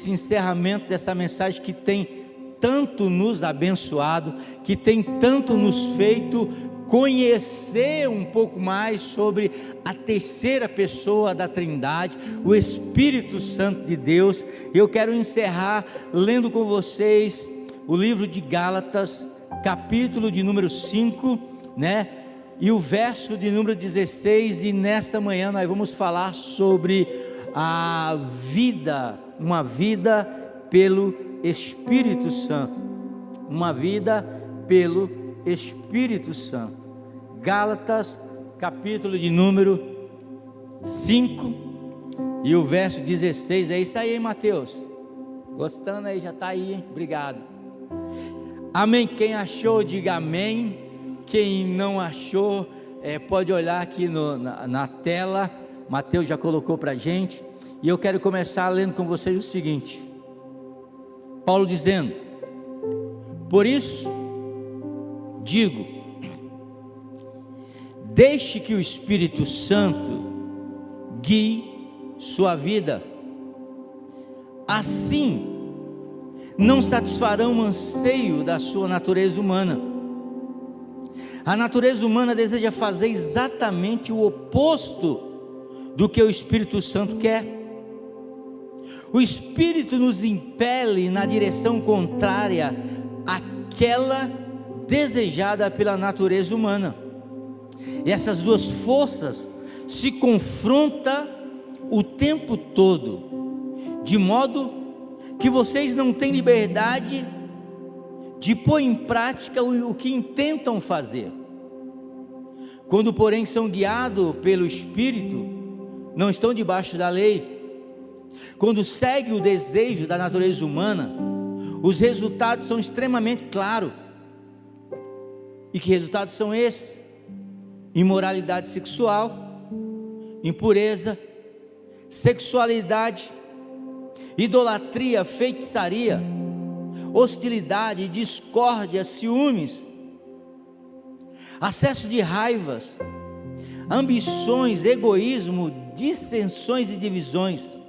esse encerramento dessa mensagem que tem tanto nos abençoado, que tem tanto nos feito conhecer um pouco mais sobre a terceira pessoa da Trindade, o Espírito Santo de Deus. Eu quero encerrar lendo com vocês o livro de Gálatas, capítulo de número 5, né? E o verso de número 16, e nesta manhã nós vamos falar sobre a vida, uma vida pelo Espírito Santo, uma vida pelo Espírito Santo. Gálatas, capítulo de número 5, e o verso 16, é isso aí, hein, Mateus? Gostando aí, já está aí, hein? Obrigado. Amém. Quem achou, diga amém. Quem não achou, pode olhar aqui na tela. Mateus já colocou para a gente, e eu quero começar lendo com vocês o seguinte: Paulo dizendo: por isso digo, deixe que o Espírito Santo guie sua vida, assim não satisfarão o anseio da sua natureza humana. A natureza humana deseja fazer exatamente o oposto do que o Espírito Santo quer. O Espírito nos impele na direção contrária àquela desejada pela natureza humana, e essas duas forças se confrontam o tempo todo, de modo que vocês não têm liberdade de pôr em prática o que intentam fazer. Quando, porém, são guiados pelo Espírito, não estão debaixo da lei. Quando seguem o desejo da natureza humana, os resultados são extremamente claros. E que resultados são esses? Imoralidade sexual, impureza, sexualidade, idolatria, feitiçaria, hostilidade, discórdia, ciúmes, acesso de raivas, ambições, egoísmo, dissensões e divisões,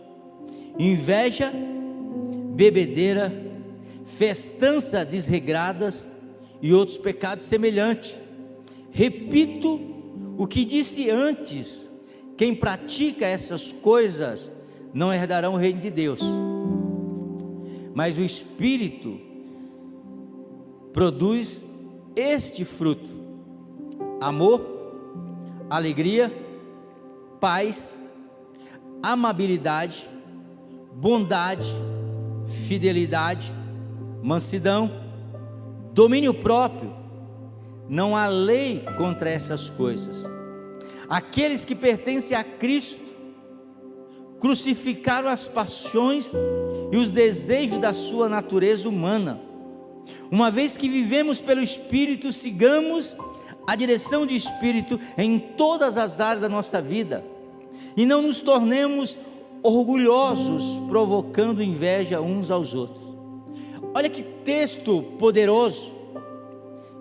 inveja, bebedeira, festança desregradas e outros pecados semelhantes. Repito o que disse antes: quem pratica essas coisas não herdarão o reino de Deus. Mas o Espírito produz este fruto: amor, alegria, paz, amabilidade, bondade, fidelidade, mansidão, domínio próprio. Não há lei contra essas coisas. Aqueles que pertencem a Cristo crucificaram as paixões e os desejos da sua natureza humana. Uma vez que vivemos pelo Espírito, sigamos a direção de Espírito em todas as áreas da nossa vida, e não nos tornemos orgulhosos, provocando inveja uns aos outros. Olha que texto poderoso,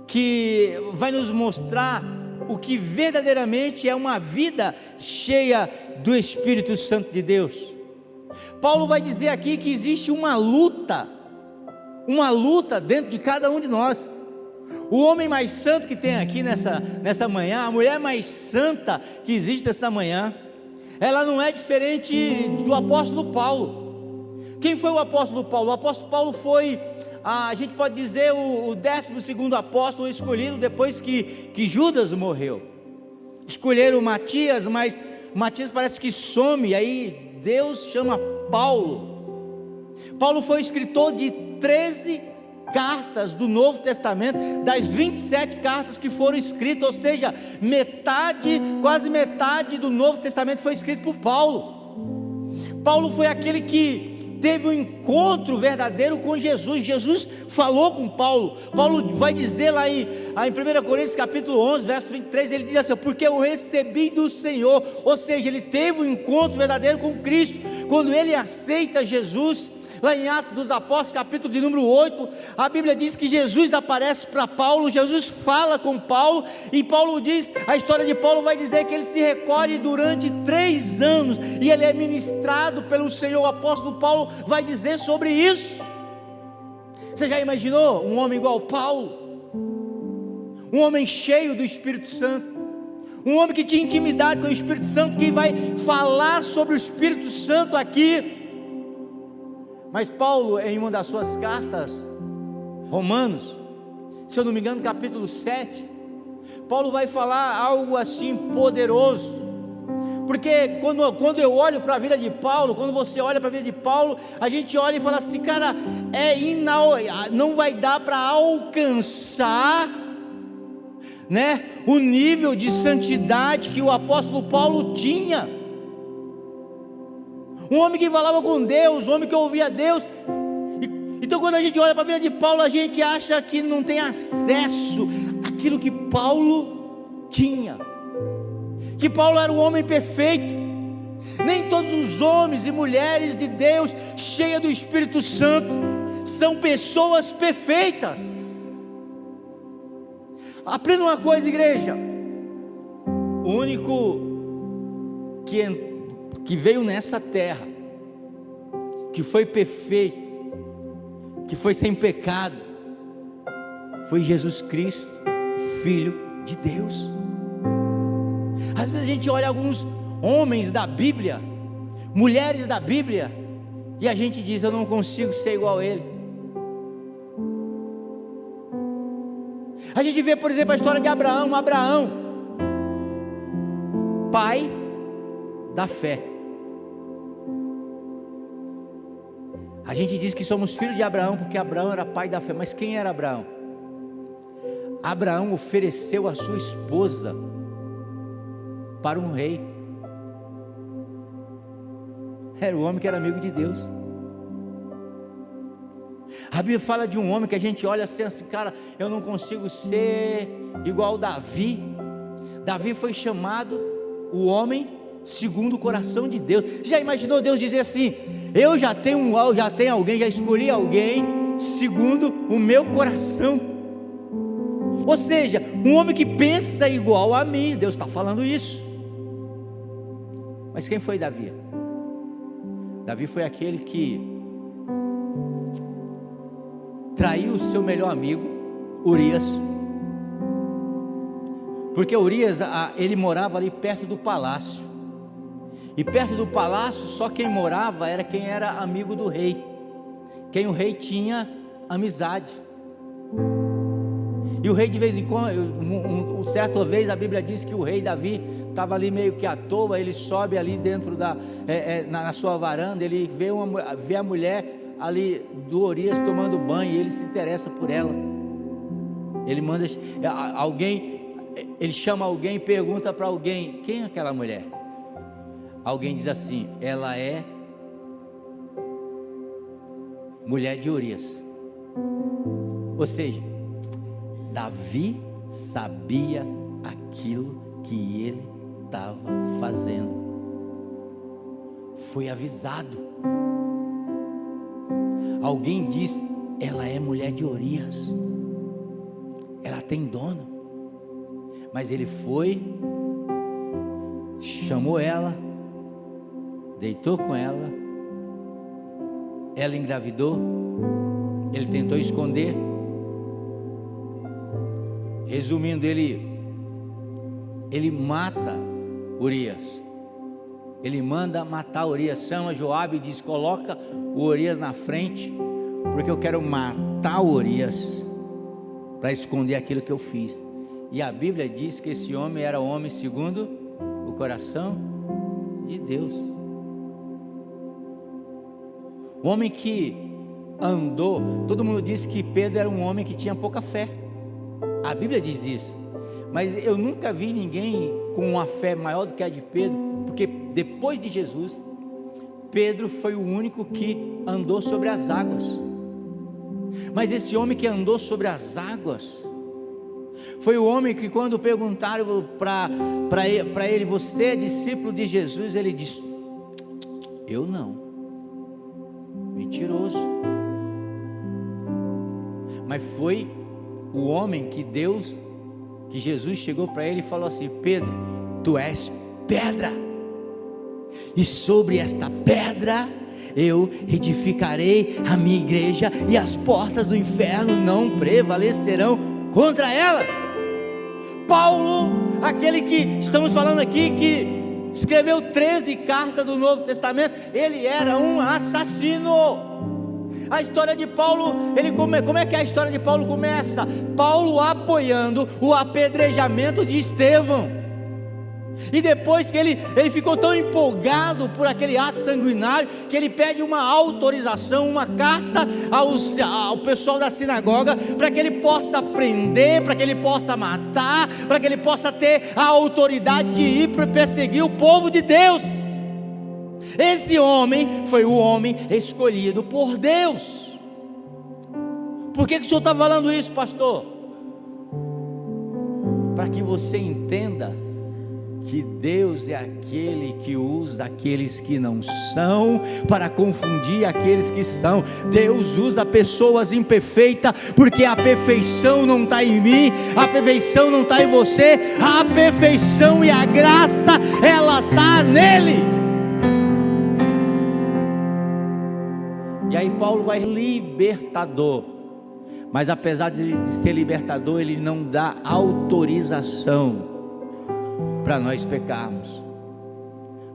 que vai nos mostrar o que verdadeiramente é uma vida cheia do Espírito Santo de Deus. Paulo vai dizer aqui que existe uma luta dentro de cada um de nós. O homem mais santo que tem aqui nessa manhã, a mulher mais santa que existe nessa manhã, ela não é diferente do apóstolo Paulo. Quem foi o apóstolo Paulo? O apóstolo Paulo foi, a gente pode dizer, o 12º apóstolo escolhido depois que Judas morreu. Escolheram Matias, mas Matias parece que some, aí Deus chama Paulo. Paulo foi escritor de 13 cartas do Novo Testamento, das 27 cartas que foram escritas, ou seja, quase metade do Novo Testamento foi escrito por Paulo. Paulo foi aquele que teve um encontro verdadeiro com Jesus. Jesus falou com Paulo. Paulo vai dizer lá em 1 Coríntios capítulo 11, verso 23, ele diz assim: porque eu recebi do Senhor, ou seja, ele teve um encontro verdadeiro com Cristo. Quando ele aceita Jesus, Lá em Atos dos Apóstolos, capítulo de número 8, a Bíblia diz que Jesus aparece para Paulo, Jesus fala com Paulo, e Paulo diz, a história de Paulo vai dizer que ele se recolhe durante 3 anos, e ele é ministrado pelo Senhor. O apóstolo Paulo vai dizer sobre isso. Você já imaginou um homem igual Paulo? Um homem cheio do Espírito Santo, um homem que tinha intimidade com o Espírito Santo, que vai falar sobre o Espírito Santo aqui. Mas Paulo, em uma das suas cartas, Romanos, se eu não me engano, capítulo 7, Paulo vai falar algo assim poderoso, porque quando eu olho para a vida de Paulo, quando você olha para a vida de Paulo, a gente olha e fala assim, cara, não vai dar para alcançar, né, o nível de santidade que o apóstolo Paulo tinha. Um homem que falava com Deus, um homem que ouvia Deus. Então quando a gente olha para a vida de Paulo, a gente acha que não tem acesso àquilo que Paulo tinha, que Paulo era um homem perfeito. Nem todos os homens e mulheres de Deus, cheios do Espírito Santo, são pessoas perfeitas. Aprenda uma coisa, igreja: o único que veio nessa terra, que foi perfeito, que foi sem pecado, foi Jesus Cristo, Filho de Deus. Às vezes a gente olha alguns homens da Bíblia, mulheres da Bíblia, e a gente diz, eu não consigo ser igual a ele. A gente vê, por exemplo, a história de Abraão, pai da fé. A gente diz que somos filhos de Abraão, porque Abraão era pai da fé. Mas quem era Abraão? Abraão ofereceu a sua esposa para um rei. Era o homem que era amigo de Deus. A Bíblia fala de um homem que a gente olha assim, cara, eu não consigo ser igual Davi. Davi foi chamado o homem segundo o coração de Deus. Já imaginou Deus dizer assim, eu já tenho alguém, já escolhi alguém segundo o meu coração? Ou seja, um homem que pensa igual a mim. Deus está falando isso. Mas quem foi Davi? Davi foi aquele que traiu o seu melhor amigo, Urias, porque Urias, ele morava ali perto do palácio, e perto do palácio, só quem morava era quem era amigo do rei, quem o rei tinha amizade. E o rei, de vez em quando, certa vez a Bíblia diz que o rei Davi estava ali meio que à toa, ele sobe ali dentro na sua varanda, ele vê a mulher ali do Urias tomando banho, e ele se interessa por ela. Ele manda alguém, ele chama alguém e pergunta para alguém, quem é aquela mulher? Alguém diz assim, ela é mulher de Urias. Ou seja, Davi sabia aquilo que ele estava fazendo, foi avisado. Alguém diz, ela é mulher de Urias, ela tem dono. Mas ele foi, chamou ela, deitou com ela, ela engravidou, ele tentou esconder. Resumindo, ele mata Urias, ele manda matar Urias, chama Joabe e diz, coloca o Urias na frente, porque eu quero matar Urias, para esconder aquilo que eu fiz. E a Bíblia diz que esse homem era homem segundo o coração de Deus, um homem que andou, todo mundo diz que Pedro era um homem que tinha pouca fé, a Bíblia diz isso, mas eu nunca vi ninguém com uma fé maior do que a de Pedro, porque depois de Jesus, Pedro foi o único que andou sobre as águas. Mas esse homem que andou sobre as águas, foi o homem que, quando perguntaram para ele, você é discípulo de Jesus? Ele disse, eu não. mentiroso. Mas foi o homem que Jesus chegou para ele e falou assim: Pedro, tu és pedra, e sobre esta pedra eu edificarei a minha igreja, e as portas do inferno não prevalecerão contra ela. Paulo, aquele que estamos falando aqui, que escreveu 13 cartas do Novo Testamento, ele era um assassino. A história de Paulo, como é que a história de Paulo começa? Paulo apoiando o apedrejamento de Estevão. E depois que ele ficou tão empolgado por aquele ato sanguinário, que ele pede uma autorização, uma carta ao pessoal da sinagoga, para que ele possa prender, para que ele possa matar, para que ele possa ter a autoridade de ir para perseguir o povo de Deus. Esse homem foi o homem escolhido por Deus. Por que o senhor está falando isso, pastor? Para que você entenda que Deus é aquele que usa aqueles que não são para confundir aqueles que são. Deus usa pessoas imperfeitas, porque a perfeição não está em mim, a perfeição não está em você, a perfeição e a graça, ela está nele. E aí Paulo vai libertador, mas apesar de ser libertador, ele não dá autorização para nós pecarmos.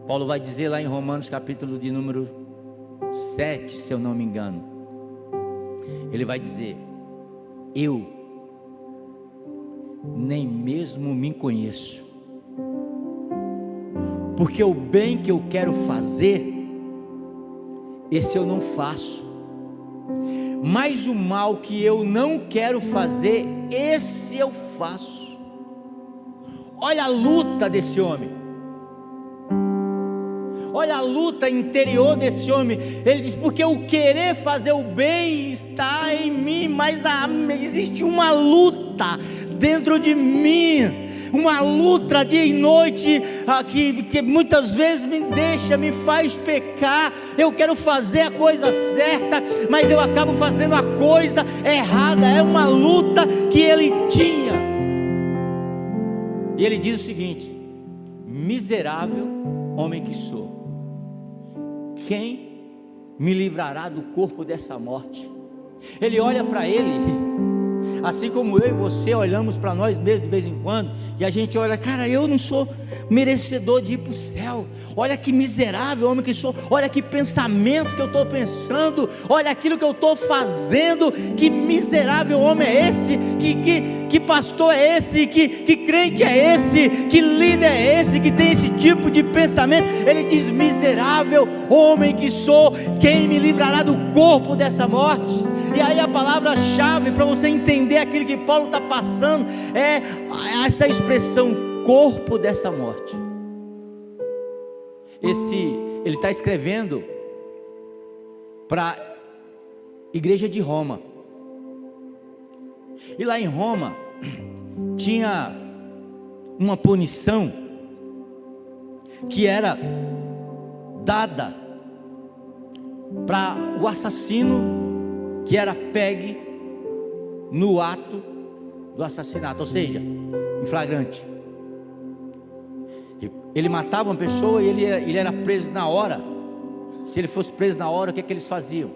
Paulo vai dizer lá em Romanos capítulo de número 7, se eu não me engano, ele vai dizer: eu nem mesmo me conheço, porque o bem que eu quero fazer, esse eu não faço, mas o mal que eu não quero fazer, esse eu faço. Olha a luta desse homem, olha a luta interior desse homem. Ele diz: porque o querer fazer o bem está em mim, mas existe uma luta dentro de mim, uma luta dia e noite, que muitas vezes me faz pecar. Eu quero fazer a coisa certa, mas eu acabo fazendo a coisa errada. É uma luta que ele tinha. E ele diz o seguinte: miserável homem que sou, quem me livrará do corpo dessa morte? Ele olha para ele, assim como eu e você olhamos para nós mesmos de vez em quando, e a gente olha: cara, eu não sou merecedor de ir para o céu. Olha que miserável homem que sou, olha que pensamento que eu estou pensando, olha aquilo que eu estou fazendo. Que miserável homem é esse? Que pastor é esse? Que crente é esse? Que líder é esse que tem esse tipo de pensamento? Ele diz: miserável homem que sou, quem me livrará do corpo dessa morte? E aí a palavra-chave para você entender aquilo que Paulo está passando é essa expressão: corpo dessa morte. Ele está escrevendo para a igreja de Roma, e lá em Roma tinha uma punição que era dada para o assassino que era pegue no ato do assassinato, ou seja, em flagrante. Ele matava uma pessoa e ele era preso na hora. Se ele fosse preso na hora, o que eles faziam?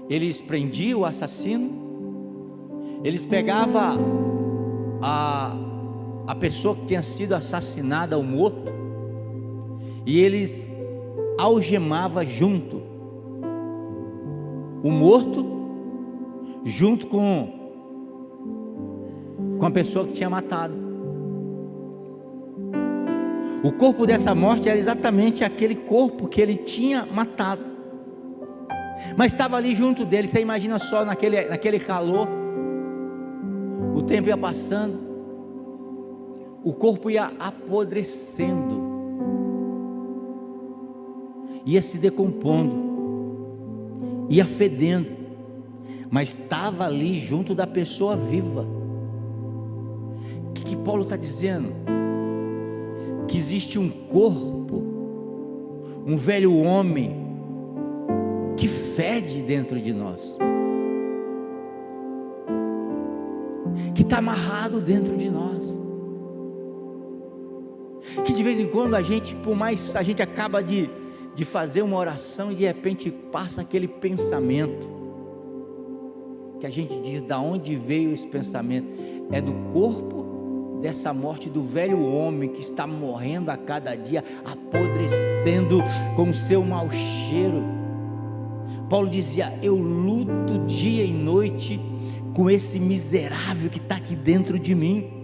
Eles prendiam o assassino, eles pegavam a pessoa que tinha sido assassinada, o morto, e eles algemavam junto o morto, junto com a pessoa que tinha matado. O corpo dessa morte era exatamente aquele corpo que ele tinha matado, mas estava ali junto dele. Você imagina só, naquele calor, o tempo ia passando, o corpo ia apodrecendo, ia se decompondo, ia fedendo, mas estava ali junto da pessoa viva. O que Paulo está dizendo? Que existe um corpo, um velho homem que fede dentro de nós, que está amarrado dentro de nós, que de vez em quando a gente, por mais a gente acaba de fazer uma oração e de repente passa aquele pensamento, que a gente diz: da onde veio esse pensamento? É do corpo dessa morte, do velho homem que está morrendo a cada dia, apodrecendo com o seu mau cheiro. Paulo dizia: eu luto dia e noite com esse miserável que está aqui dentro de mim.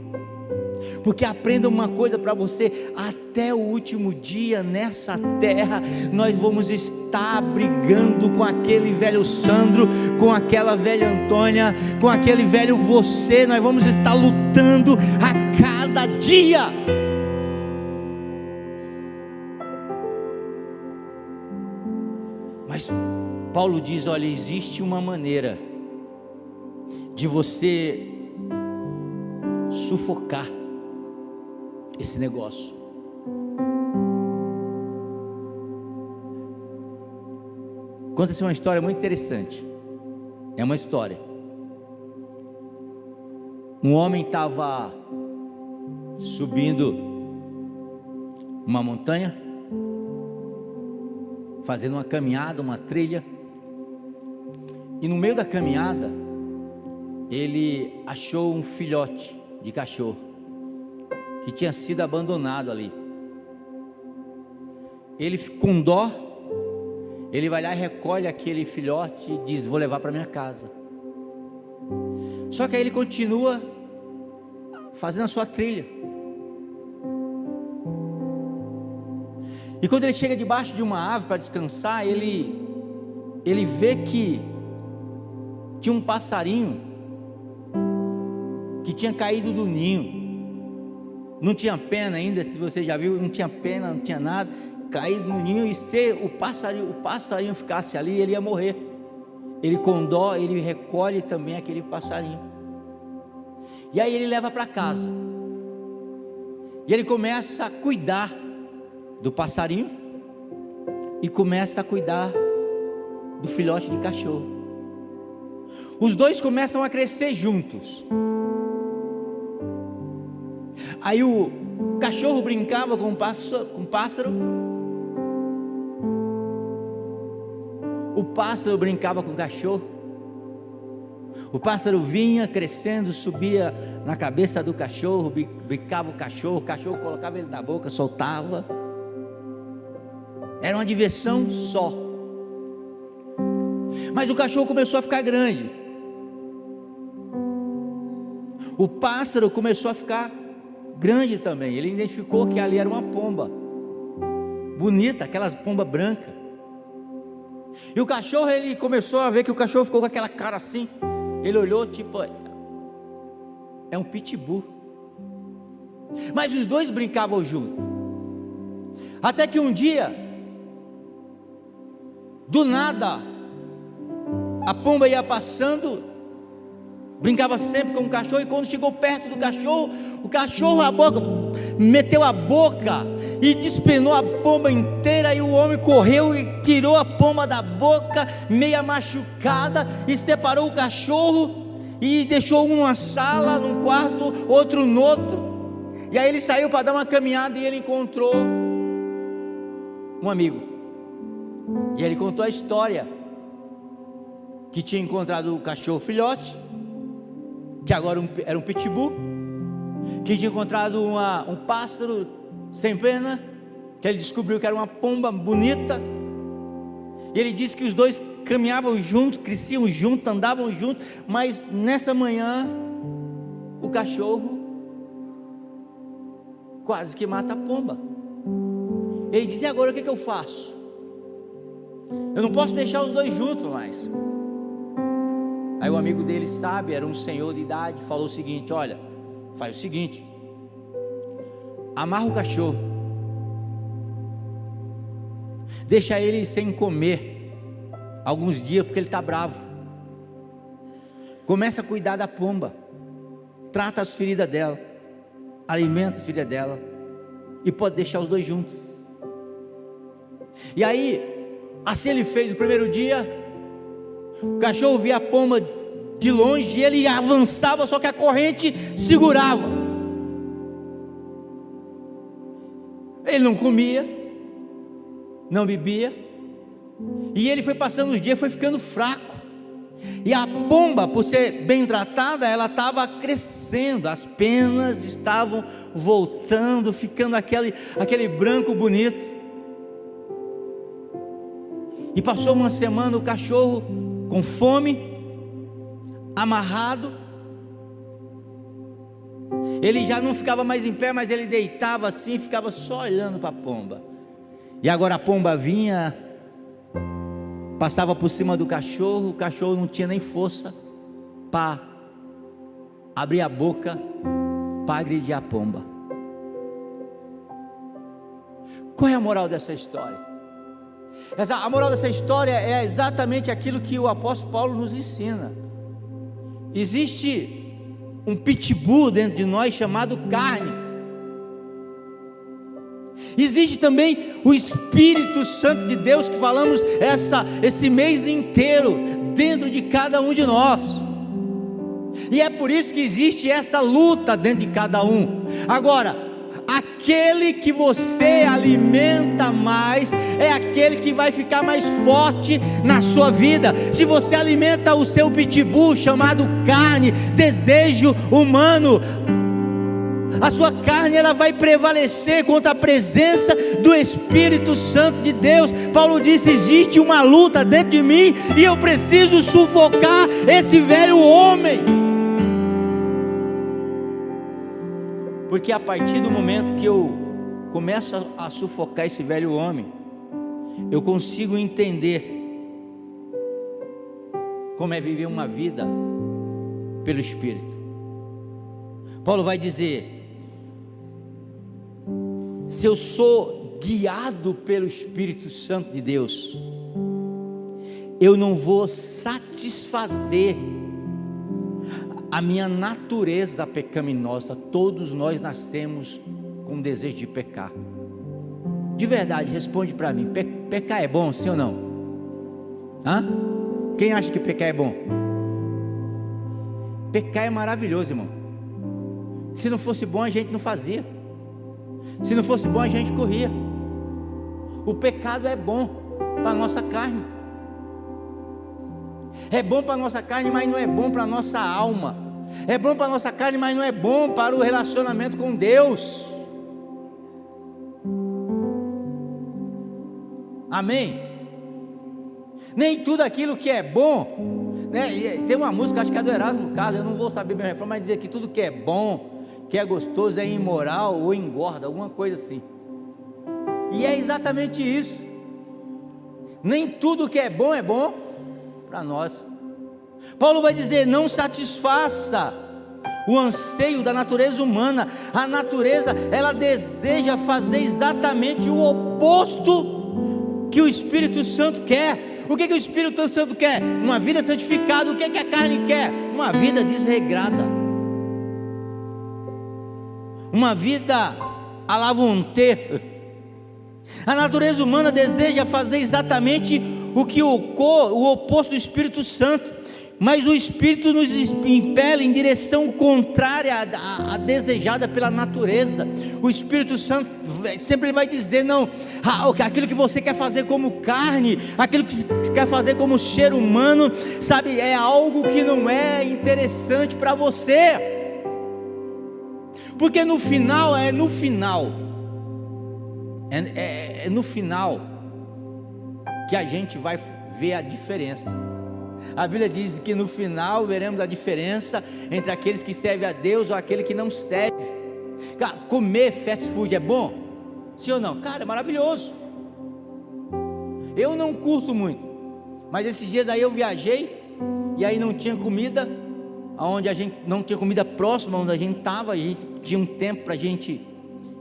Porque aprenda uma coisa para você: até o último dia nessa terra, nós vamos estar brigando com aquele velho Sandro, com aquela velha Antônia, com aquele velho você. Nós vamos estar lutando a cada dia. Mas Paulo diz: olha, existe uma maneira de você sufocar esse negócio. Conta-se uma história muito interessante. É uma história. Um homem estava subindo uma montanha, fazendo uma caminhada, uma trilha, e no meio da caminhada ele achou um filhote de cachorro que tinha sido abandonado ali. Ele, com dó, ele vai lá e recolhe aquele filhote e diz: vou levar para minha casa. Só que aí ele continua fazendo a sua trilha, e quando ele chega debaixo de uma árvore para descansar, ele vê que tinha um passarinho que tinha caído do ninho. Não tinha pena ainda, se você já viu, não tinha pena, não tinha nada, caído no ninho. E se o passarinho ficasse ali, ele ia morrer. Ele, com dó, ele recolhe também aquele passarinho, e aí ele leva para casa, e ele começa a cuidar do passarinho e começa a cuidar do filhote de cachorro. Os dois começam a crescer juntos. Aí o cachorro brincava com o pássaro, o pássaro brincava com o cachorro, o pássaro vinha crescendo, subia na cabeça do cachorro, brincava o cachorro colocava ele na boca, soltava. Era uma diversão só. Mas o cachorro começou a ficar grande, o pássaro começou a ficar grande também. Ele identificou que ali era uma pomba bonita, aquelas pomba branca. E o cachorro, ele começou a ver que o cachorro ficou com aquela cara assim. Ele olhou, tipo, é um pitbull. Mas os dois brincavam juntos. Até que um dia, do nada, a pomba ia passando, brincava sempre com o cachorro, e quando chegou perto do cachorro, o cachorro meteu a boca e despenou a pomba inteira, e o homem correu e tirou a pomba da boca, meia machucada, e separou o cachorro e deixou um numa sala, num quarto, outro no outro. E aí ele saiu para dar uma caminhada e ele encontrou um amigo, e ele contou a história que tinha encontrado o cachorro filhote, que agora era um pitbull, que tinha encontrado um pássaro sem pena, que ele descobriu que era uma pomba bonita. E ele disse que os dois caminhavam juntos, cresciam juntos, andavam juntos, mas nessa manhã o cachorro quase que mata a pomba. Ele disse: e agora o que eu faço? Eu não posso deixar os dois juntos mais. Aí o amigo dele, sabe, era um senhor de idade, falou o seguinte: olha, faz o seguinte, amarra o cachorro, deixa ele sem comer alguns dias, porque ele está bravo. Começa a cuidar da pomba, trata as feridas dela, alimenta as feridas dela, e pode deixar os dois juntos. E aí Assim ele fez o primeiro dia. O cachorro via a pomba de longe e ele avançava, só que a corrente segurava. Ele não comia, não bebia, e ele foi passando os dias, foi ficando fraco. E a pomba, por ser bem tratada, ela estava crescendo, as penas estavam voltando, ficando aquele branco bonito. E passou uma semana, o cachorro com fome, amarrado. Ele já não ficava mais em pé, mas ele deitava assim, ficava só olhando para a pomba. E agora a pomba vinha, passava por cima do cachorro, o cachorro não tinha nem força para abrir a boca para agredir a pomba. Qual é a moral dessa história? A moral dessa história é exatamente aquilo que o apóstolo Paulo nos ensina. Existe um pitbull dentro de nós chamado carne. Existe também o Espírito Santo de Deus, que falamos esse mês inteiro dentro de cada um de nós. E é por isso que existe essa luta dentro de cada um. Agora, aquele que você alimenta mais é aquele que vai ficar mais forte na sua vida. Se você alimenta o seu pitbull chamado carne, desejo humano, a sua carne ela vai prevalecer contra a presença do Espírito Santo de Deus. Paulo disse: existe uma luta dentro de mim e eu preciso sufocar esse velho homem. Porque a partir do momento que eu começo a sufocar esse velho homem, eu consigo entender como é viver uma vida pelo Espírito. Paulo vai dizer: se eu sou guiado pelo Espírito Santo de Deus, eu não vou satisfazer a minha natureza pecaminosa. Todos nós nascemos com desejo de pecar. De verdade, responde para mim: pecar é bom, sim ou não? Quem acha que pecar é bom? Pecar é maravilhoso, irmão. Se não fosse bom, a gente não fazia. Se não fosse bom, a gente corria. O pecado é bom para a nossa carne. É bom para a nossa carne, mas não é bom para a nossa alma. É bom para a nossa carne, mas não é bom para o relacionamento com Deus. Amém? Nem tudo aquilo que é bom, né? Tem uma música, acho que é do Erasmo Carlos, eu não vou saber bem a reforma, mas dizer que tudo que é bom, que é gostoso, é imoral ou engorda, alguma coisa assim. E é exatamente isso. Nem tudo que é bom para nós. Paulo vai dizer: não satisfaça o anseio da natureza humana. A natureza, ela deseja fazer exatamente o oposto que o Espírito Santo quer. O que o Espírito Santo quer? Uma vida santificada. O que a carne quer? Uma vida desregrada, uma vida à la vontade. A natureza humana deseja fazer exatamente o que o oposto do Espírito Santo, mas o Espírito nos impele em direção contrária à desejada pela natureza. O Espírito Santo sempre vai dizer: não, aquilo que você quer fazer como carne, aquilo que você quer fazer como ser humano, sabe, é algo que não é interessante para você. Porque no final que a gente vai ver a diferença. A Bíblia diz que no final veremos a diferença entre aqueles que servem a Deus ou aquele que não serve. Comer fast food é bom? Sim ou não? Cara, é maravilhoso. Eu não curto muito, mas esses dias aí eu viajei e aí não tinha comida, onde a gente não tinha comida próxima onde a gente estava, e tinha um tempo para a gente.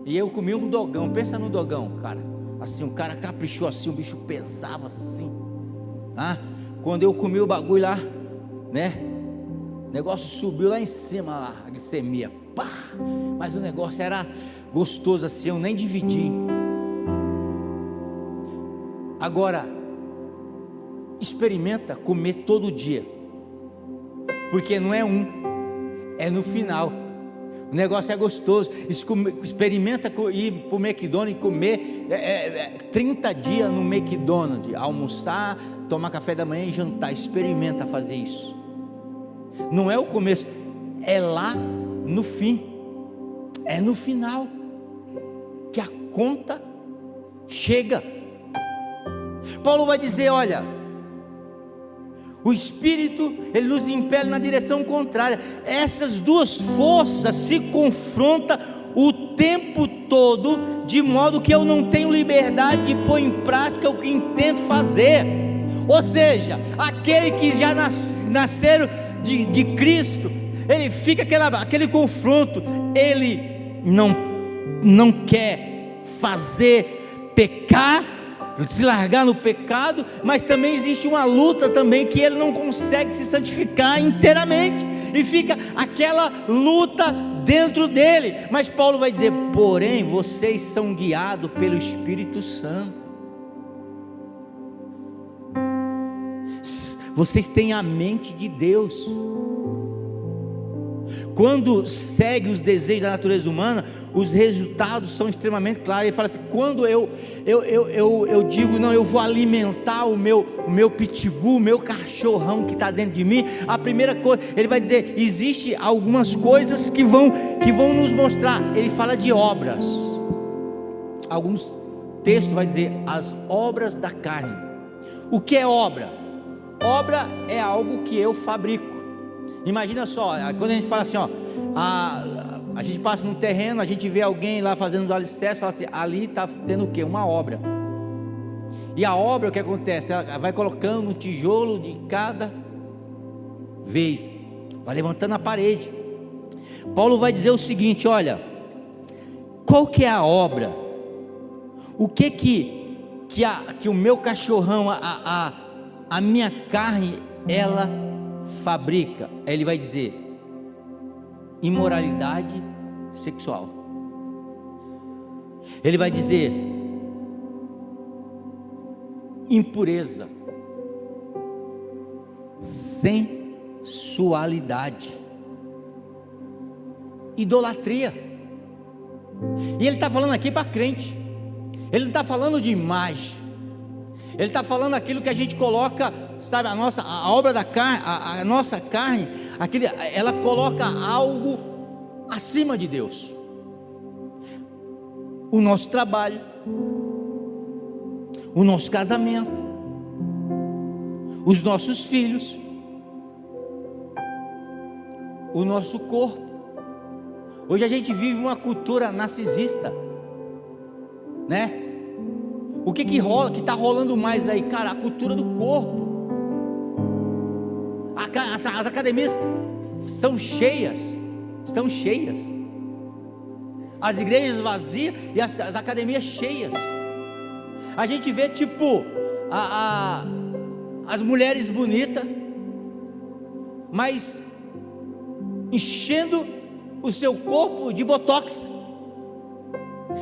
E eu comi um dogão. Pensa no dogão, cara. Assim, o cara caprichou assim, o bicho pesava assim. Quando eu comi o bagulho lá, né? O negócio subiu lá em cima, lá, a glicemia. Pá! Mas o negócio era gostoso assim, eu nem dividi. Agora, experimenta comer todo dia, porque não é é no final. O negócio é gostoso. Experimenta ir para o McDonald's e comer 30 dias no McDonald's, almoçar, tomar café da manhã e jantar. Experimenta fazer isso. Não é o começo, é lá no fim, é no final que a conta chega. Paulo vai dizer: olha, o Espírito, ele nos impele na direção contrária. Essas duas forças se confrontam o tempo todo, de modo que eu não tenho liberdade de pôr em prática o que intento fazer. Ou seja, aquele que já nasceram de Cristo, ele fica aquele confronto, ele não quer fazer pecar, se largar no pecado, mas também existe uma luta também que ele não consegue se santificar inteiramente, e fica aquela luta dentro dele. Mas Paulo vai dizer: porém vocês são guiados pelo Espírito Santo, vocês têm a mente de Deus. Quando segue os desejos da natureza humana, os resultados são extremamente claros. Ele fala assim: quando eu digo, não, eu vou alimentar o meu pitbull, o meu cachorrão que está dentro de mim, a primeira coisa, ele vai dizer, existe algumas coisas que vão nos mostrar. Ele fala de obras. Alguns textos vai dizer as obras da carne. O que é obra? Obra é algo que eu fabrico. Imagina só, quando a gente fala assim, a gente passa num terreno, a gente vê alguém lá fazendo o alicerce, fala assim: ali está tendo o quê? Uma obra. E a obra, o que acontece? Ela vai colocando um tijolo de cada vez, vai levantando a parede. Paulo vai dizer o seguinte: olha, qual que é a obra? O que o meu cachorrão, a minha carne, ela fabrica? Ele vai dizer: imoralidade sexual. Ele vai dizer impureza, sensualidade, idolatria. E ele está falando aqui para crente. Ele não está falando de imagem. Ele está falando aquilo que a gente coloca, sabe, a obra da carne, a nossa carne, ela coloca algo acima de Deus. O nosso trabalho, o nosso casamento, os nossos filhos, o nosso corpo. Hoje a gente vive uma cultura narcisista, né? O que rola, que está rolando mais aí, cara? A cultura do corpo. As academias são cheias, estão cheias. As igrejas vazias e as academias cheias. A gente vê tipo as mulheres bonitas, mas enchendo o seu corpo de botox.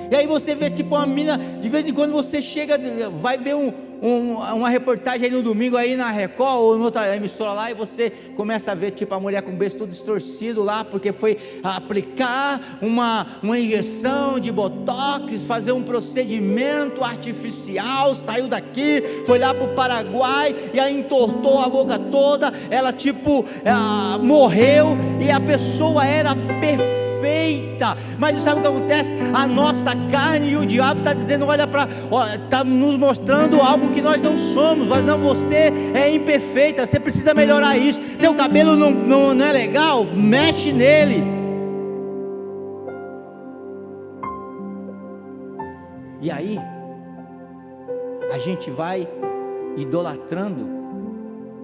E aí você vê tipo uma mina, de vez em quando você chega, vai ver uma reportagem aí no domingo aí na Record ou noutra emissora lá, e você começa a ver tipo a mulher com o beijo todo distorcido lá, porque foi aplicar uma injeção de botox, fazer um procedimento artificial, saiu daqui, foi lá para o Paraguai, e aí entortou a boca toda, ela tipo morreu, e a pessoa era perfeita. Mas sabe o que acontece? A nossa carne e o diabo está dizendo: está nos mostrando algo que nós não somos. Olha, não, você é imperfeita, você precisa melhorar isso. Teu cabelo não é legal, mexe nele. E aí a gente vai idolatrando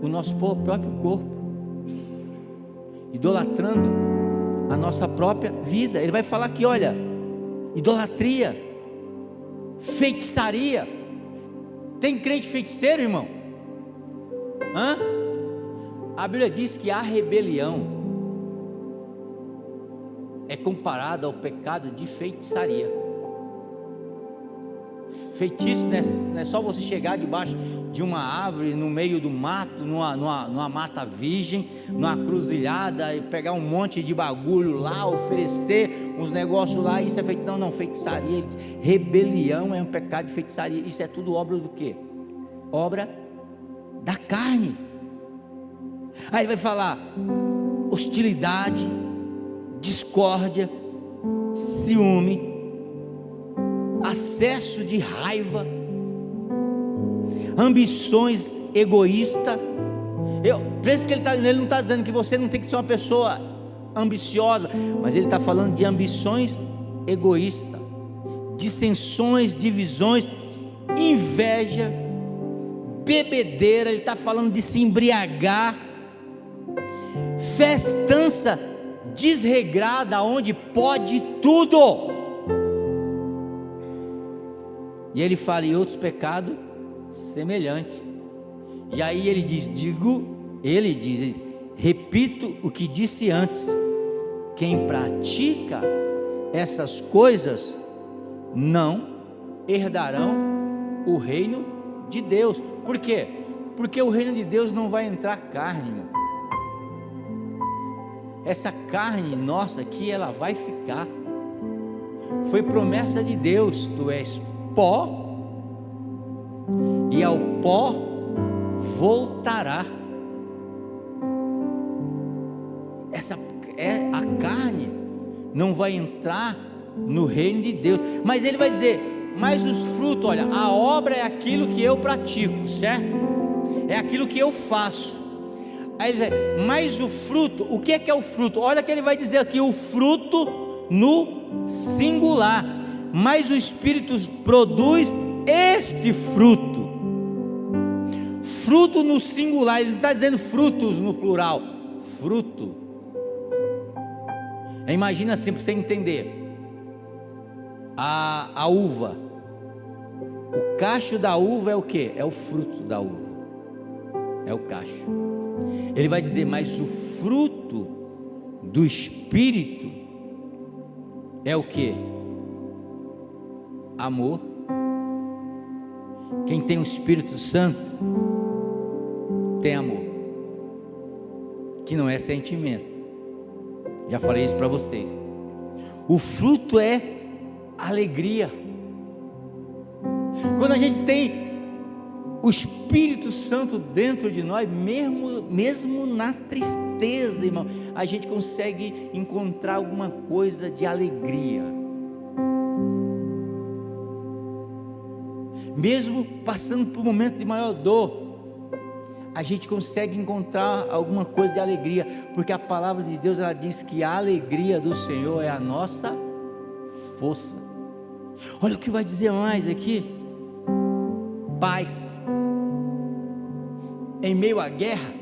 o nosso próprio corpo, idolatrando a nossa própria vida. Ele vai falar aqui, olha, idolatria, feitiçaria. Tem crente feiticeiro, irmão? A Bíblia diz que a rebelião é comparada ao pecado de feitiçaria. Feitiço não é só você chegar debaixo de uma árvore, no meio do mato, numa mata virgem, numa cruzilhada, e pegar um monte de bagulho lá, oferecer uns negócios lá, isso é feito. Não, feitiçaria, rebelião é um pecado de feitiçaria. Isso é tudo obra do quê? Obra da carne. Aí ele vai falar hostilidade, discórdia, ciúme, acesso de raiva, ambições egoístas. Por isso que ele não está dizendo que você não tem que ser uma pessoa ambiciosa, mas ele está falando de ambições egoístas, dissensões, divisões, inveja, bebedeira. Ele está falando de se embriagar, festança desregrada, onde pode tudo. E ele fala em outros pecados semelhantes. E aí ele diz, repito o que disse antes: quem pratica essas coisas não herdarão o reino de Deus. Por quê? Porque o reino de Deus não vai entrar carne, irmão. Essa carne nossa aqui, ela vai ficar. Foi promessa de Deus: tu és pó, e ao pó voltará. A carne não vai entrar no reino de Deus. Mas ele vai dizer, mas os frutos, olha, a obra é aquilo que eu pratico, certo? É aquilo que eu faço. Aí ele diz, mas o fruto, o que é o fruto? Olha que ele vai dizer aqui, o fruto no singular, mas o Espírito produz este fruto. Fruto no singular, ele não está dizendo frutos no plural, fruto. Imagina assim, para você entender, a uva, o cacho da uva é o que? É o fruto da uva, é o cacho. Ele vai dizer, mas o fruto do Espírito é o que? Amor. Quem tem o Espírito Santo tem amor, que não é sentimento. Já falei isso para vocês. O fruto é alegria. Quando a gente tem o Espírito Santo dentro de nós, mesmo na tristeza, irmão, a gente consegue encontrar alguma coisa de alegria. Mesmo passando por um momento de maior dor, a gente consegue encontrar alguma coisa de alegria, porque a palavra de Deus, ela diz que a alegria do Senhor é a nossa força. Olha o que vai dizer mais aqui: paz. Em meio à guerra,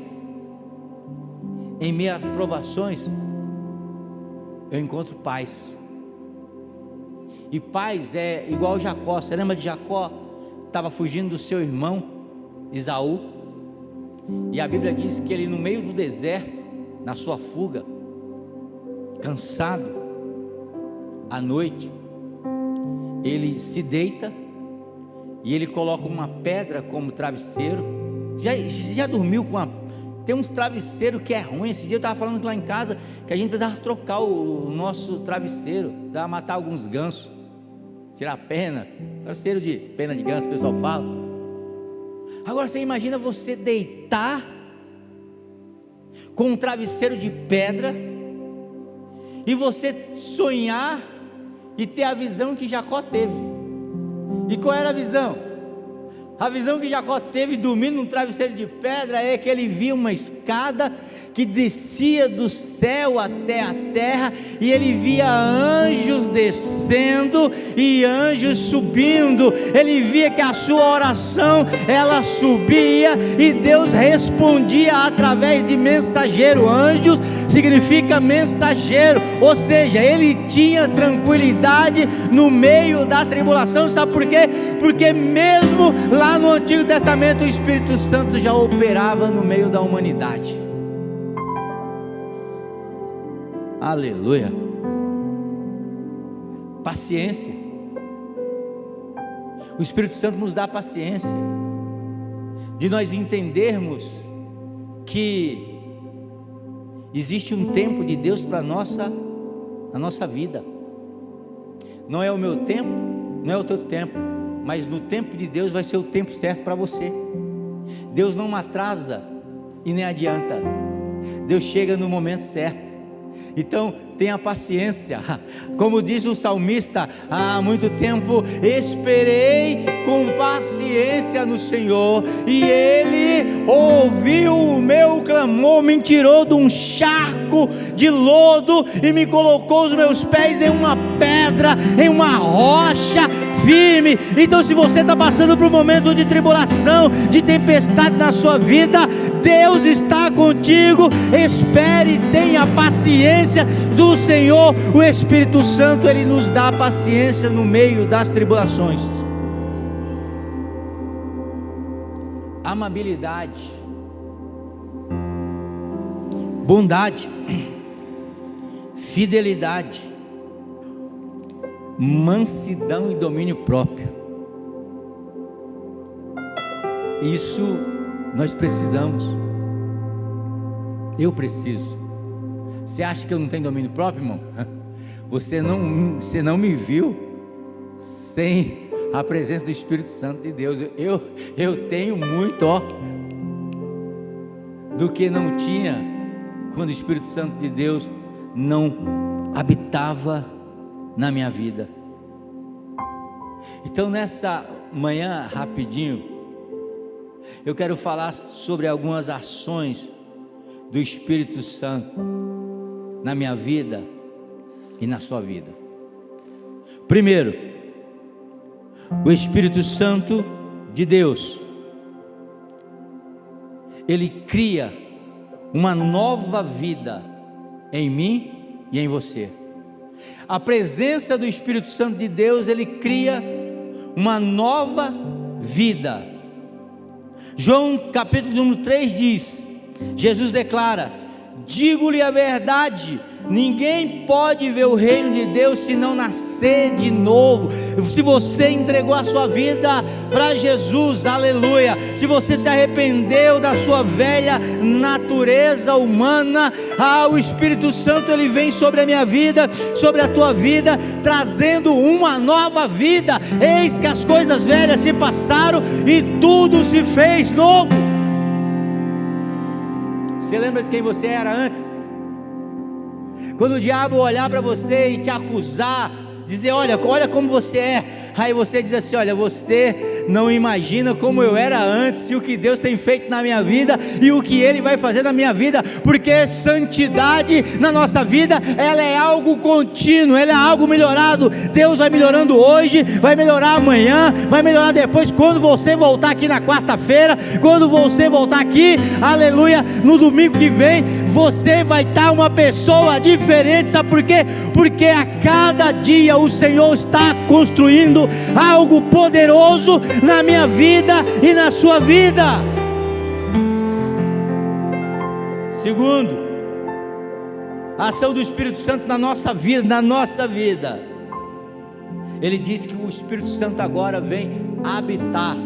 em meio às provações, eu encontro paz. E paz é igual Jacó. Você lembra de Jacó? Estava fugindo do seu irmão Esaú, e a Bíblia diz que ele, no meio do deserto, na sua fuga, cansado, à noite, ele se deita e ele coloca uma pedra como travesseiro. Já dormiu com uma... Tem uns travesseiros que é ruim. Esse dia eu estava falando lá em casa que a gente precisava trocar o nosso travesseiro, para matar alguns gansos, tirar a pena. Travesseiro de pena de ganso, o pessoal fala. Agora você imagina você deitar com um travesseiro de pedra e você sonhar e ter a visão que Jacó teve. E qual era a visão? A visão que Jacó teve dormindo num travesseiro de pedra é que ele via uma escada que descia do céu até a terra, e ele via anjos descendo e anjos subindo. Ele via que a sua oração, ela subia e Deus respondia através de mensageiro. Anjos significa mensageiro, ou seja, ele tinha tranquilidade no meio da tribulação. Sabe por quê? Porque mesmo lá no Antigo Testamento, o Espírito Santo já operava no meio da humanidade. Aleluia. Paciência. O Espírito Santo nos dá paciência, de nós entendermos que existe um tempo de Deus para a nossa vida. Não é o meu tempo, não é o teu tempo, mas no tempo de Deus vai ser o tempo certo para você. Deus não atrasa e nem adianta, Deus chega no momento certo. Então tenha paciência, como diz o salmista: há muito tempo esperei com paciência no Senhor, e Ele ouviu o meu clamor, me tirou de um charco de lodo e me colocou os meus pés em uma pedra, em uma rocha firme. Então, se você está passando por um momento de tribulação, de tempestade na sua vida, Deus está contigo. Espere, tenha paciência do Senhor. O Espírito Santo, Ele nos dá paciência no meio das tribulações. Amabilidade, bondade, fidelidade, mansidão e domínio próprio. Isso nós precisamos. Eu preciso. Você acha que eu não tenho domínio próprio, irmão? Você não me viu sem a presença do Espírito Santo de Deus. Eu tenho muito, do que não tinha quando o Espírito Santo de Deus não habitava na minha vida. Então, nessa manhã, rapidinho, eu quero falar sobre algumas ações do Espírito Santo na minha vida e na sua vida. Primeiro, o Espírito Santo de Deus, ele cria uma nova vida em mim e em você. A presença do Espírito Santo de Deus, ele cria uma nova vida. João capítulo número 3 diz, Jesus declara: digo-lhe a verdade, ninguém pode ver o reino de Deus se não nascer de novo. Se você entregou a sua vida para Jesus, aleluia, se você se arrependeu da sua velha natureza humana, o Espírito Santo, ele vem sobre a minha vida, sobre a tua vida, trazendo uma nova vida. Eis que as coisas velhas se passaram e tudo se fez novo. Você lembra de quem você era antes? Quando o diabo olhar para você e te acusar, dizer: olha como você é, aí você diz assim: olha, você não imagina como eu era antes, e o que Deus tem feito na minha vida, e o que Ele vai fazer na minha vida, porque santidade na nossa vida, ela é algo contínuo, ela é algo melhorado. Deus vai melhorando hoje, vai melhorar amanhã, vai melhorar depois, quando você voltar aqui na quarta-feira, quando você voltar aqui, aleluia, no domingo que vem, você vai estar uma pessoa diferente. Sabe por quê? Porque a cada dia o Senhor está construindo algo poderoso na minha vida e na sua vida. Segundo, a ação do Espírito Santo na nossa vida, ele diz que o Espírito Santo agora vem habitar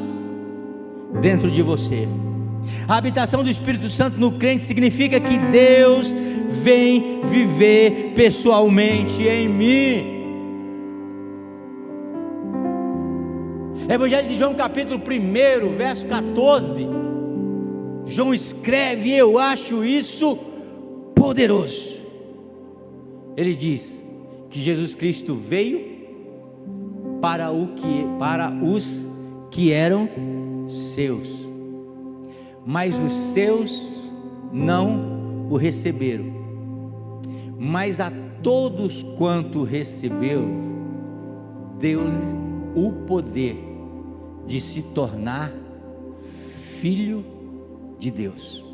dentro de você. A habitação do Espírito Santo no crente significa que Deus vem viver pessoalmente em mim. Evangelho de João capítulo 1, verso 14, João escreve, e eu acho isso poderoso. Ele diz que Jesus Cristo veio para os que eram seus, mas os seus não o receberam. Mas a todos quanto recebeu, deu-lhe o poder de se tornar filho de Deus.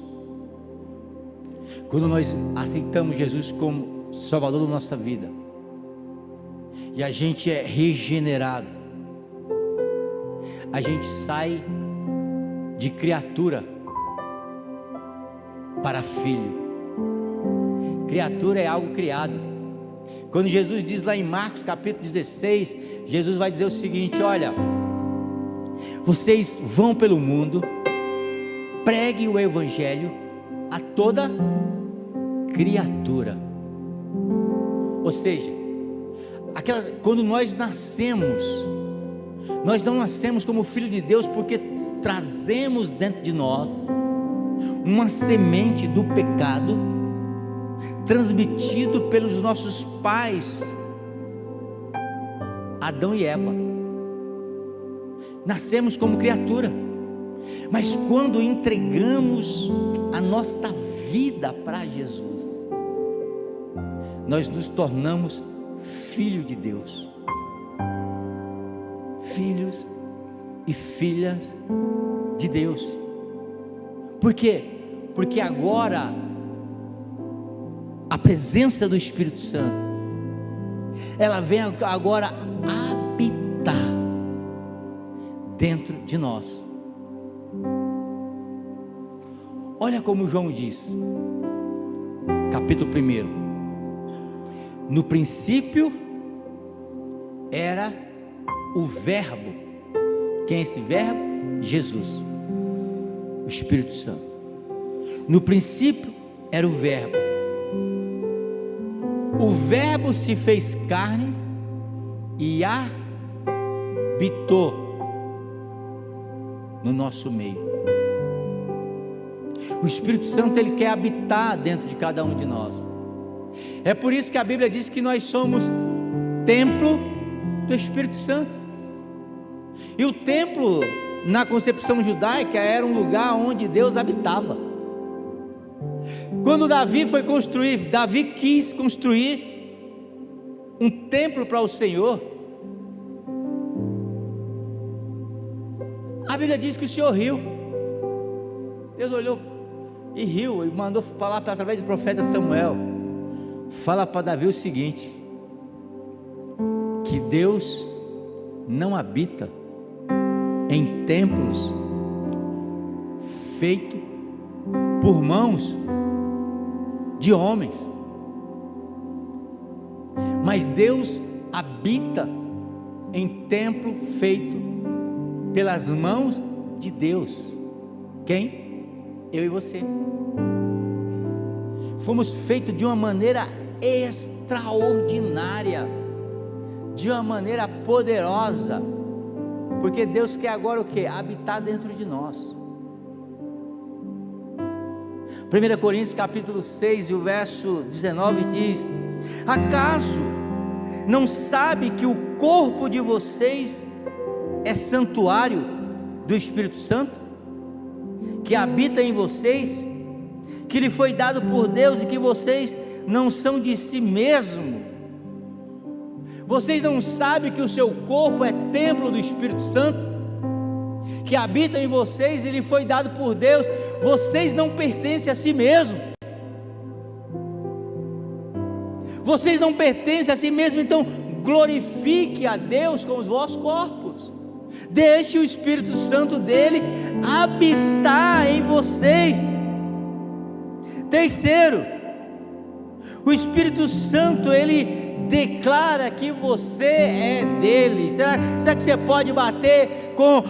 Quando nós aceitamos Jesus como Salvador da nossa vida, e a gente é regenerado, a gente sai de criatura para filho. Criatura é algo criado. Quando Jesus diz lá em Marcos capítulo 16, Jesus vai dizer o seguinte: olha, vocês vão pelo mundo, preguem o evangelho a toda criatura. Ou seja, quando nós nascemos, nós não nascemos como filho de Deus porque trazemos dentro de nós uma semente do pecado transmitido pelos nossos pais Adão e Eva. Nascemos como criatura, mas quando entregamos a nossa vida para Jesus, nós nos tornamos filhos de Deus, filhos e filhas de Deus. Por quê? Porque agora a presença do Espírito Santo, ela vem agora habitar dentro de nós. Olha como João diz, capítulo 1: no princípio era o Verbo. Quem é esse Verbo? Jesus, o Espírito Santo. No princípio era o Verbo. O Verbo se fez carne e habitou no nosso meio. O Espírito Santo, ele quer habitar dentro de cada um de nós. É por isso que a Bíblia diz que nós somos templo do Espírito Santo. E o templo, na concepção judaica, era um lugar onde Deus habitava. Quando Davi foi construir, Davi quis construir um templo para o Senhor. A Bíblia diz que o Senhor riu. Deus olhou e riu, e mandou falar através do profeta Samuel: fala para Davi o seguinte, que Deus não habita em templos feitos por mãos de homens, mas Deus habita em templo feito pelas mãos de Deus. Quem? Eu e você. Fomos feitos de uma maneira extraordinária, de uma maneira poderosa, porque Deus quer agora o que? Habitar dentro de nós. 1 Coríntios capítulo 6 e o verso 19 diz: acaso não sabe que o corpo de vocês é santuário do Espírito Santo, que habita em vocês, que lhe foi dado por Deus, e que vocês não são de si mesmo? Vocês não sabem que o seu corpo é templo do Espírito Santo, que habita em vocês e lhe foi dado por Deus? Vocês não pertencem a si mesmo. Vocês não pertencem a si mesmo, então glorifique a Deus com os vossos corpos. Deixe o Espírito Santo dele habitar em vocês. Terceiro, o Espírito Santo, ele declara que você é dele. Será que você pode bater com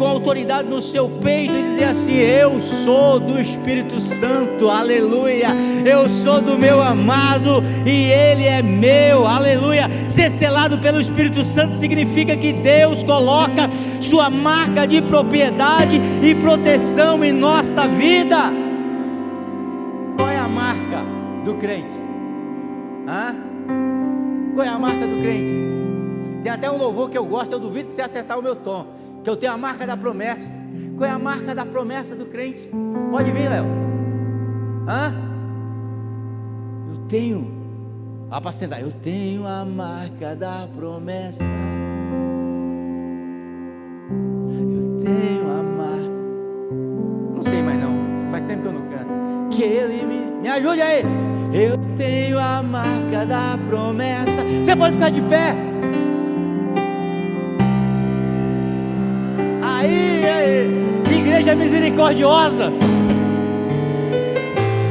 autoridade no seu peito e dizer assim: eu sou do Espírito Santo, aleluia, eu sou do meu amado e ele é meu, aleluia. Ser selado pelo Espírito Santo significa que Deus coloca sua marca de propriedade e proteção em nossa vida. Qual é a marca do crente? Qual é a marca do crente? Tem até um louvor que eu gosto, eu duvido de você acertar o meu tom, que eu tenho a marca da promessa. Qual é a marca da promessa do crente? Pode vir, Léo. Eu tenho, para sentar, eu tenho a marca da promessa. Eu tenho a marca, não sei mais não, faz tempo que eu não canto. Que ele me ajude aí. Eu tenho a marca da promessa. Você pode ficar de pé. Aí, igreja misericordiosa.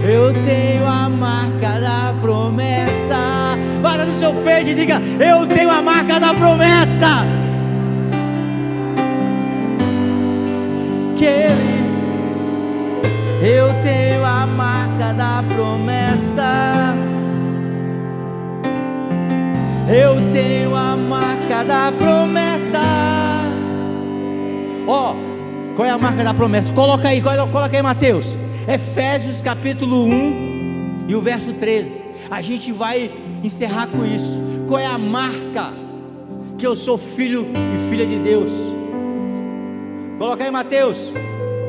Eu tenho a marca da promessa. Bata no seu peito e diga: eu tenho a marca da promessa. que Ele. Eu tenho a marca da promessa. Eu tenho a marca da promessa. Ó, qual é a marca da promessa? Coloca aí, Mateus. Efésios capítulo 1 e o verso 13. A gente vai encerrar com isso. Qual é a marca que eu sou filho e filha de Deus? Coloca aí, Mateus.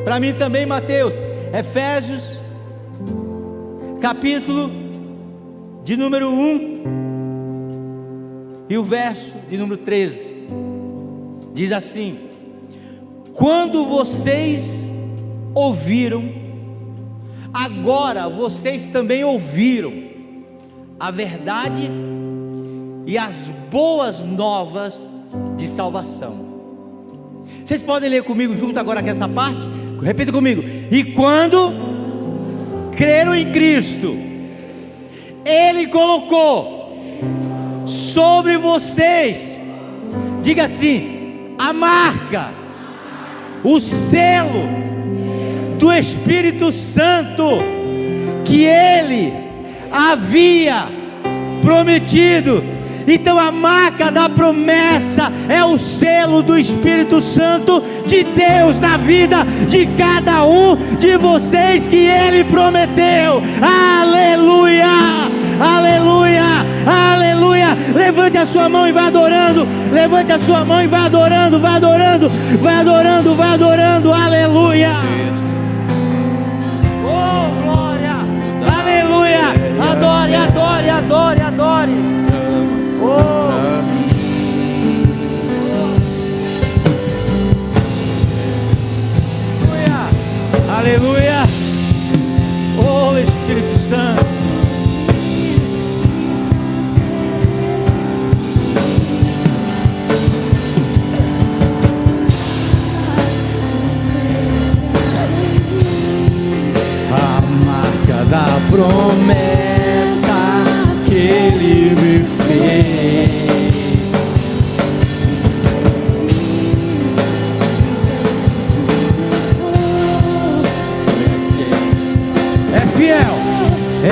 Para mim também, Mateus. Efésios capítulo de número 1 e o verso de número 13. Diz assim: quando vocês ouviram, agora vocês também ouviram a verdade e as boas novas de salvação. Vocês podem ler comigo junto agora aqui essa parte? Repita comigo. E quando creram em Cristo, Ele colocou sobre vocês, diga assim, a marca, o selo do Espírito Santo que Ele havia prometido. Então a marca da promessa é o selo do Espírito Santo de Deus na vida de cada um de vocês que Ele prometeu. Aleluia, aleluia, aleluia. Levante a sua mão e vá adorando. Levante a sua mão e vá adorando, vá adorando, vá adorando, vá adorando. Aleluia. Oh, glória. Aleluia. Adore, adore, adore, adore. Oh. Aleluia. Oh, Espírito Santo. A marca da promessa que Ele me fez.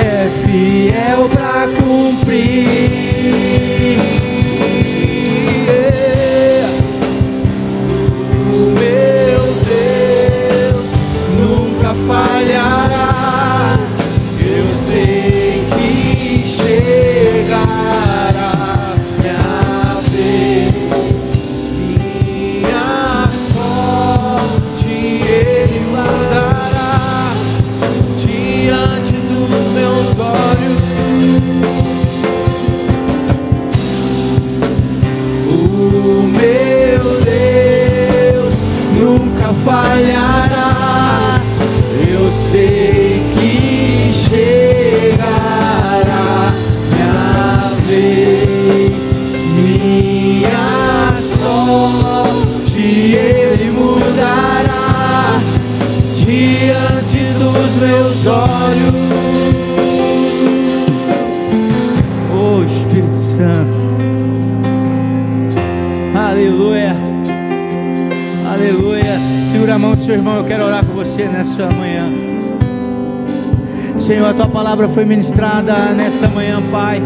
É fiel para cumprir. O meu Deus nunca falhará. Eu sei que chegará minha vez, minha sorte Ele mudará diante dos meus olhos. O meu Deus nunca falhará. Eu sei que chegará minha vez, minha sorte Ele mudará diante dos meus olhos. Oh, Espírito Santo. Aleluia. Aleluia. Segura a mão do seu irmão, eu quero orar com você nessa manhã. Senhor, a Tua palavra foi ministrada nessa manhã, Pai,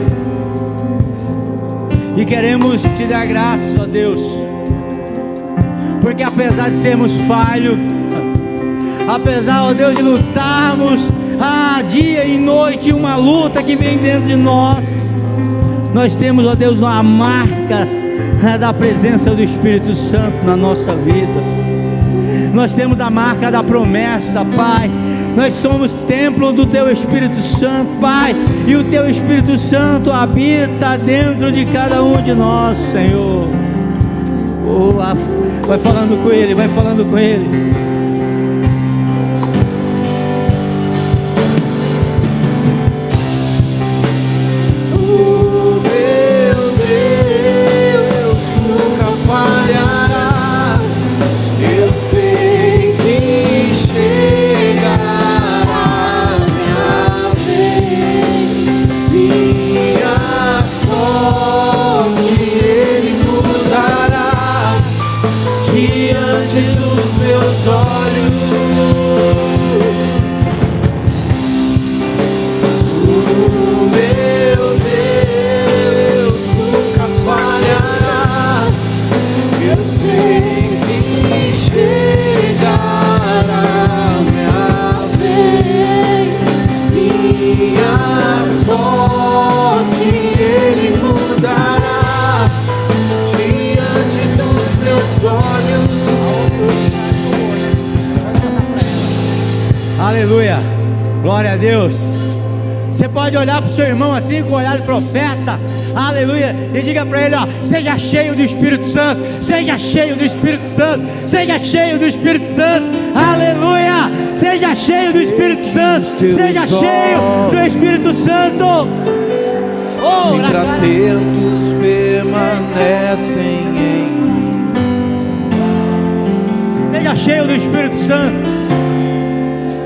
e queremos Te dar graça, ó Deus, porque apesar de sermos falhos, apesar, ó Deus, de lutarmos dia e noite, uma luta que vem dentro de nós, nós temos, ó Deus, uma marca da presença do Espírito Santo na nossa vida. Nós temos a marca da promessa, Pai. Nós somos templo do Teu Espírito Santo, Pai, e o Teu Espírito Santo habita dentro de cada um de nós, Senhor. Oh, vai falando com Ele, vai falando com Ele. Diante dos meus olhos. Glória a Deus. Você pode olhar para o seu irmão assim, com o olhar de profeta, aleluia, e diga para ele: ó, seja cheio do Espírito Santo, seja cheio do Espírito Santo, seja cheio do Espírito Santo, aleluia, seja cheio do Espírito Santo, seja cheio do Espírito Santo. Sempre atentos permanecem em mim. Seja cheio do Espírito Santo.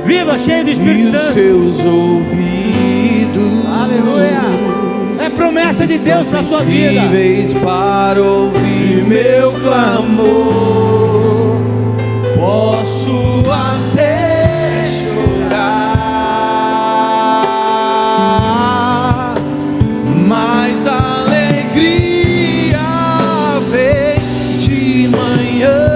Viva cheio do Espírito Santo. E os seus ouvidos, aleluia, é promessa de Deus para a sua vida. Sensíveis para ouvir meu clamor. Posso até chorar, mas a alegria vem de manhã.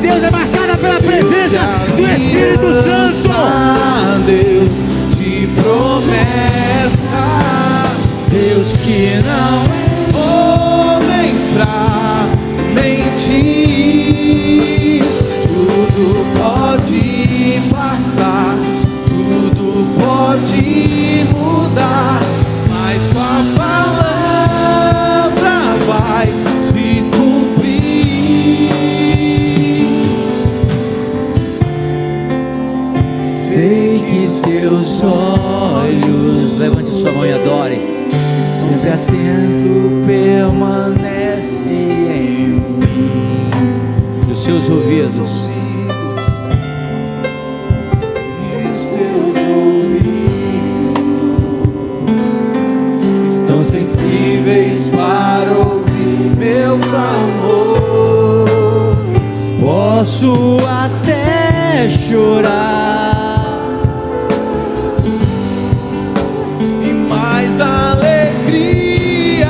Deus é marcada pela presença do Espírito Santo. Deus de promessas, Deus que não é homem pra mentir. Tudo pode passar, tudo pode mudar, mas tua palavra vai se teus olhos, levante sua mão e adore. Sempre atento permanece em mim. Dos seus ouvidos, os teus ouvidos estão sensíveis para ouvir meu clamor. Posso até chorar, a alegria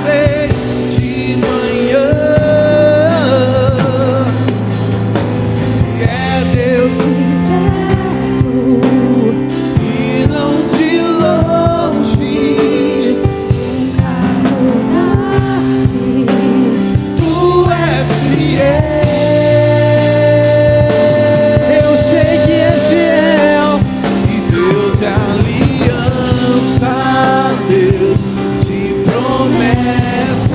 vem de manhã. É Deus e não de longe. Tu és fiel. Eu sei que é fiel. E Deus é aliança, Deus de promessas,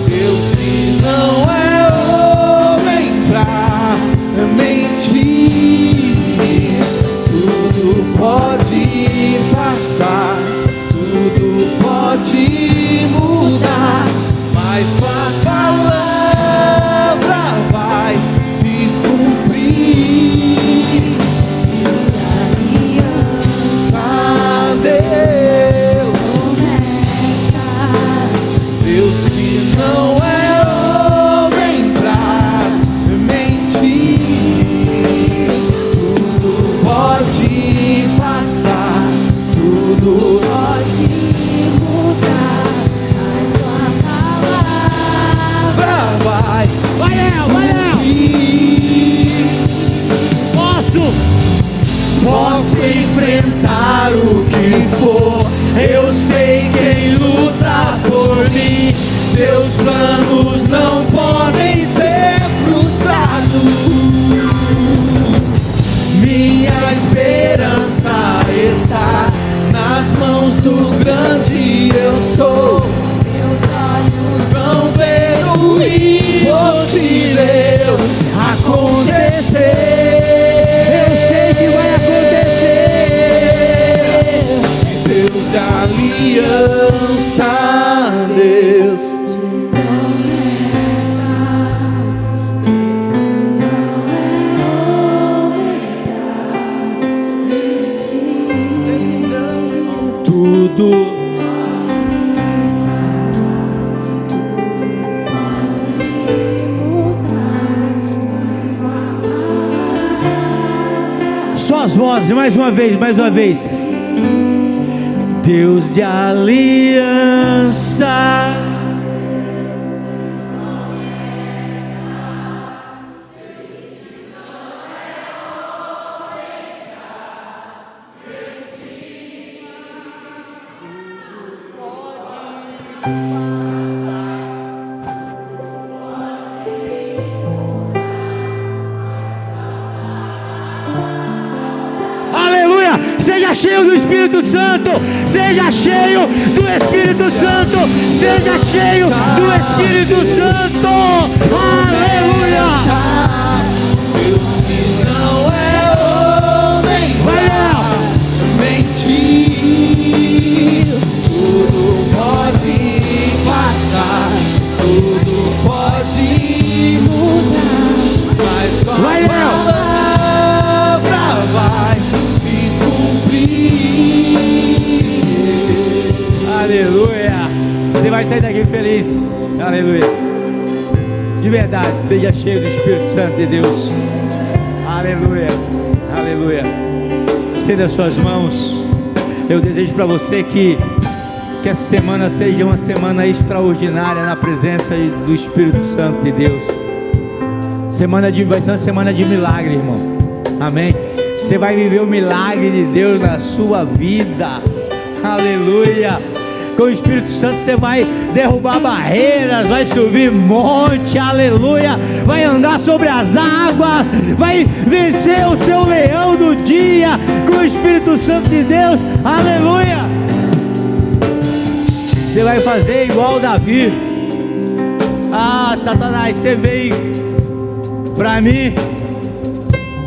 Deus que não é homem pra mentir. Tudo pode passar, tudo pode mudar, mas tua palavra vai se cumprir. Deus que não é homem pra mentir. Tudo pode passar, tudo pode mudar, mas tua palavra vai. Vai, Léo, vai, Léo. Posso enfrentar o que for. Eu sei quem luta por mim. Seus planos não podem ser frustrados. Minha esperança está nas mãos do grande eu sou. Meus olhos vão ver o impossível acontecer. Eu sei que vai acontecer. Deus é aliança, Deus de promessas, Deus que não é homem pra mentir. Tudo só as vozes, mais uma vez, mais uma vez. Deus de aliança, aleluia. Seja cheio do Espírito Santo, seja cheio do Espírito Santo, seja cheio do Espírito Santo, aleluia. Deus que não é homem Vai, pra mentir, tudo pode passar, tudo pode mudar, mas sua Vai, Léo. palavra vai se cumprir. aleluia. Você vai sair daqui feliz, aleluia. De verdade, seja cheio do Espírito Santo de Deus, aleluia, aleluia. Estenda as suas mãos. Eu desejo para você que essa semana seja uma semana extraordinária na presença do Espírito Santo de Deus. Vai ser uma semana de milagre, irmão. Amém. Você vai viver o milagre de Deus na sua vida. Aleluia. Com o Espírito Santo você vai derrubar barreiras, vai subir monte, aleluia. Vai andar sobre as águas, vai vencer o seu leão do dia com o Espírito Santo de Deus, aleluia. Você vai fazer igual Davi. Ah, Satanás, você veio para mim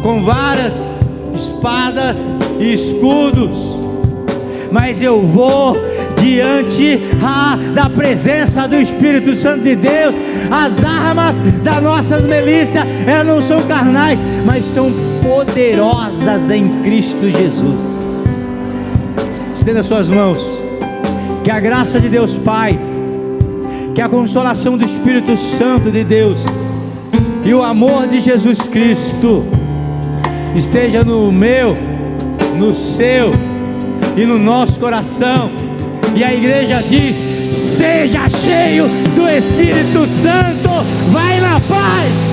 com varas, espadas e escudos, mas eu vou diante da presença do Espírito Santo de Deus. As armas da nossa milícia, elas não são carnais, mas são poderosas em Cristo Jesus. Estenda suas mãos. Que a graça de Deus Pai, que a consolação do Espírito Santo de Deus e o amor de Jesus Cristo esteja no meu, no seu e no nosso coração. E a igreja diz: seja cheio do Espírito Santo. Vai na paz.